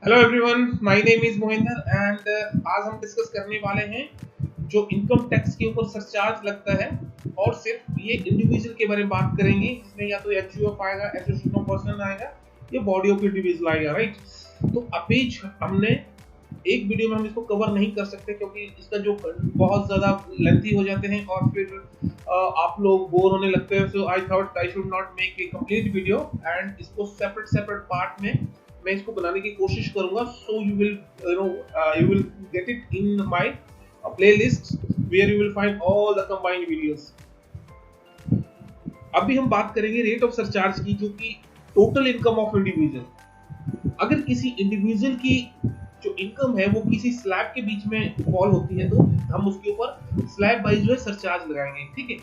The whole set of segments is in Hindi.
Hello everyone, my name is Mohinder and आज हम डिस्कस करने वाले हैं जो इनकम टैक्स के ऊपर सरचार्ज लगता है। और सिर्फ ये इंडिविजुअल के बारे में बात करेंगे, जिसमें या तो एचयूएफ आएगा, एसोसिएशन ऑफ पर्सन आएगा, या बॉडी ऑफ इंडिविजुअल आएगा, राइट। तो अभी हमने एक वीडियो में हम इसको कवर नहीं कर सकते क्योंकि इसका जो बहुत ज्यादा लेंथी हो जाते हैं और फिर आप लोग बोर होने लगते हैं। So I thought I should not make a complete video and इसको सेपरेट सेपरेट पार्ट में मैं इसको बनाने की कोशिश करूंगा। So you will get it in my playlist where you will find all the combined videos. अभी हम बात करेंगे रेट ऑफ सरचार्ज की, जो कि टोटल इनकम ऑफ इंडिविजुअल। अगर किसी इंडिविजुअल की जो इनकम है वो किसी स्लैब के बीच में फॉल होती है तो हम उसके ऊपर स्लैब वाइज जो है सरचार्ज लगाएंगे, ठीक है।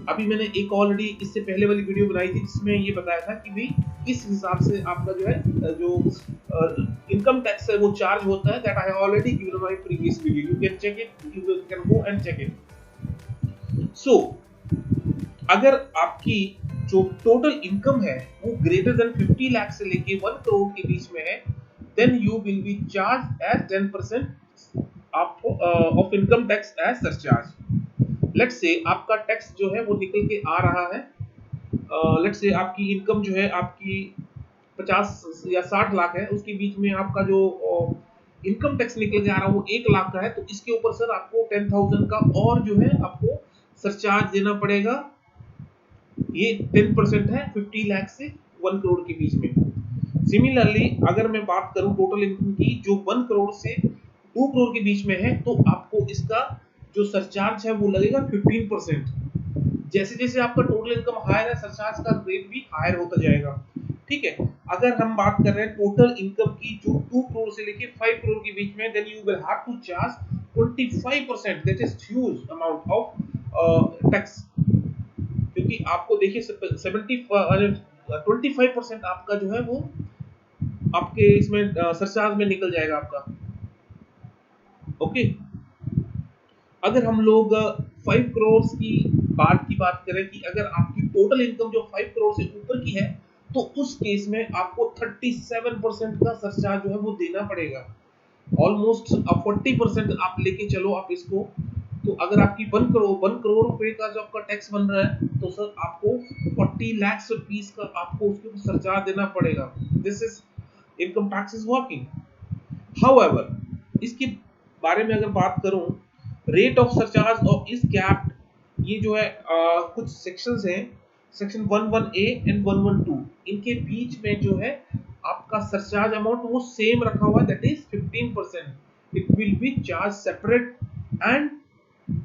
अभी मैंने एक ऑलरेडी इससे पहले वाली वीडियो बनाई थी जिसमें ये बताया था कि भाई इस हिसाब से आपका जो है जो इनकम टैक्स है वो चार्ज होता है। That I have already given my previous video, you can check it, you can go and check it. So अगर आपकी जो टोटल इनकम है वो ग्रेटर देन 50 लाख से लेके 1 करोड़ के बीच में है, then you will be charged as 10% of income tax as surcharge. Let's say आपका टैक्स जो है वो निकल के आ रहा है, let's say आपकी इनकम जो है आपकी 50 या 60 लाख है, उसके बीच में आपका जो इनकम टैक्स निकल के आ रहा है वो 1 लाख का है। तो इसके ऊपर सर आपको 10,000 का और जो है आपको सरचार्ज देना पड़ेगा। ये 10% है 50 लाख से 1 करोड़ के बीच में। सिमिलरली अगर मैं बात करूं टोटल इनकम की जो 1 करोड़ से 2 करोड़ के बीच में है, तो आपको इसका जो सरचार्ज है वो लगेगा 15%। जैसे जैसे आपका टोटल इनकम हायर है, सरचार्ज का रेट भी हायर होता जाएगा, ठीक है। अगर हम बात कर रहे हैं टोटल इनकम की जो 2 करोड़ से लेके 5 करोड़ के बीच में, then you will have to charge 25%। That is huge amount of tax, क्योंकि आपको देखिए 25% आपका जो है वो आपके इसमें सरचार्ज में निकल जाएगा आपका, ओके। अगर हम लोग 5 करोड़ की बात करें कि अगर आपकी टोटल इनकम जो 5 करोड़ से ऊपर की है, तो उस केस में आपको 37% का सरचार्ज जो है वो देना पड़ेगा। ऑलमोस्ट 40% आप लेके चलो आप इसको। तो अगर आपकी 1 करोड़ रुपए का जो आपका टैक्स बन रहा है, तो सर आपको 40 लाख रुपीस का आपको उसके ऊपर सरचार्ज देना पड़ेगा। This is income tax is working. However इसके बारे में अगर बात करूं, रेट ऑफ सरचार्ज ऑफ इस कैप्ड, ये जो है कुछ सेक्शंस हैं, सेक्शन 11A एंड 112, इनके बीच में जो है आपका सरचार्ज अमाउंट वो सेम रखा हुआ है, that is 15%। It will be charge separate and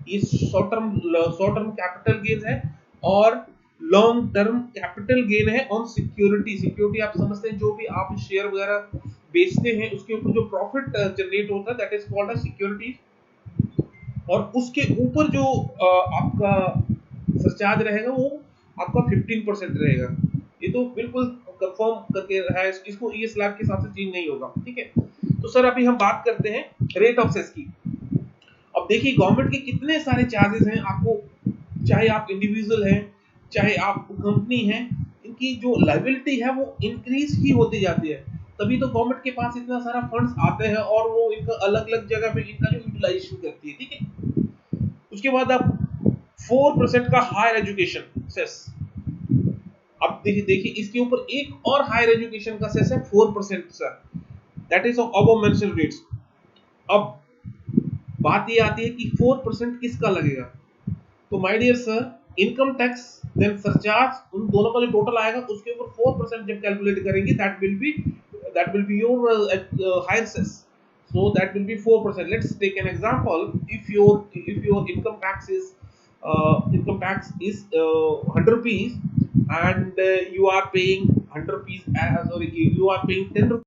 इस शॉर्ट टर्म कैपिटल गेन है और लॉन्ग टर्म कैपिटल गेन है ऑन सिक्योरिटी आप समझते हैं, जो भी आप शेयर वगैरह बेचते हैं उसके ऊपर जो प्रॉफिट जनरेट होता है, that is called as security. और उसके ऊपर जो आपका सरचार्ज रहेगा वो आपका 15% रहेगा। ये तो बिल्कुल कंफर्म करके है, इसको ये स्लैब के हिसाब से चेंज नहीं होगा, ठीक है। तो सर अभी हम बात करते हैं रेट ऑफ सेस की। अब देखिए गवर्नमेंट के कितने सारे चार्जेस हैं आपको, चाहे आप इंडिविजुअल हैं चाहे आप कंपनी है, इनकी जो लायबिलिटी है वो इंक्रीज ही होती जाती है। तभी तो गवर्नमेंट के पास इतना सारा फंड्स आते हैं और वो इनका अलग अलग जगह पे इनका जो यूटिलाइजेशन करती है, ठीक है। उसके बाद आप 4% का हायर एजुकेशन सेस, अब देखिए इसके ऊपर एक और हायर एजुकेशन का सेस है 4% sir, that is of above mentioned rates. अब बात ये आती है कि 4% किसका लगेगा। तो my dear sir, income tax then surcharge, उन दोनों का जो टोटल आएगा उसके ऊपर 4% जब कैलकुलेट करेंगे, that will be your higher cess. So that will be 4%. Let's take an example. If your income tax is 100 rupees and you are paying 100 rupees, sorry, you are paying 10 rupees